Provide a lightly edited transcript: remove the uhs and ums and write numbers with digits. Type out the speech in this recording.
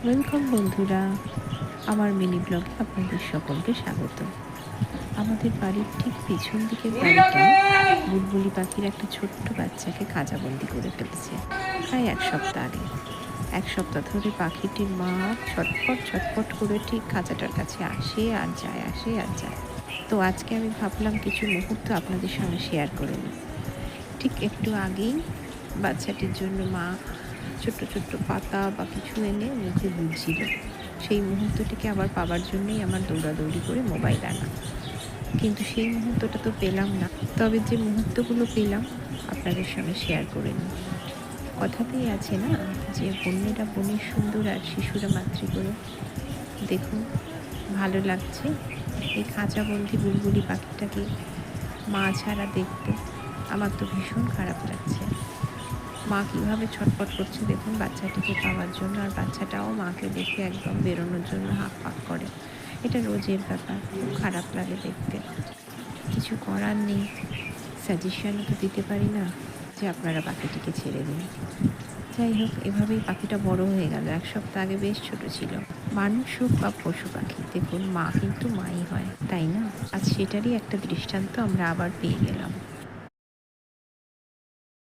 Welcome বন্ধুরা, আমার mini ব্লগে আপনাদের সকলকে স্বাগত। আমাদের বাড়ির ঠিক পিছন দিকের বাড়িটায় বুলবুলি পাখির একটা ছোট্ট বাচ্চাকে খাঁচাবন্দি করে ফেলেছে প্রায় এক সপ্তাহ আগে। এক সপ্তাহ ধরে পাখিটির মা ছটপট ছটপট করে ঠিক খাঁচাটার কাছে আসে আর যায়, আসে আর যায়। তো আজকে আমি ভাবলাম কিছু মুহূর্ত আপনাদের সঙ্গে শেয়ার করে নিই। ঠিক একটু আগেই বাচ্চাটির জন্য মা ছোট্ট ছোট্ট পাতা বা কিছু এনে মুখে গুলছিল। সেই মুহূর্তটিকে আবার পাবার জন্যই আমার দৌড়াদৌড়ি করে মোবাইল আনা। কিন্তু সেই মুহূর্তটা তো পেলাম না। তবে যে মুহূর্তগুলো পেলাম আপনাদের সঙ্গে শেয়ার করে নিই। কথাতেই আছে না, যে বন্যেরা বনের সুন্দর আর শিশুরা মাতৃগৌরব। দেখুন, ভালো লাগছে এই খাঁচাবন্দি বুলবুলি পাখিটাকে মা ছাড়া দেখতে। আমার তো ভীষণ খারাপ লাগছে। মা কীভাবে ছটফট করছে দেখুন বাচ্চাটিকে পাওয়ার জন্য, আর বাচ্চাটাও মাকে দেখে একদম বেরোনোর জন্য হাঁক পাক করে। এটা রোজের ব্যাপার, খুব খারাপ লাগে দেখতে। কিছু করার নেই, সাজেশনও তো দিতে পারি না যে আপনারা পাখিটিকে ছেড়ে দিন। যাই হোক, এভাবেই পাখিটা বড় হয়ে গেল। এক সপ্তাহ আগে বেশ ছোট ছিল। মানুষ হোক বা পশু পাখি, দেখুন মা কিন্তু মাই হয়, তাই না? আজ সেটারই একটা দৃষ্টান্ত আমরা আবার পেয়ে গেলাম।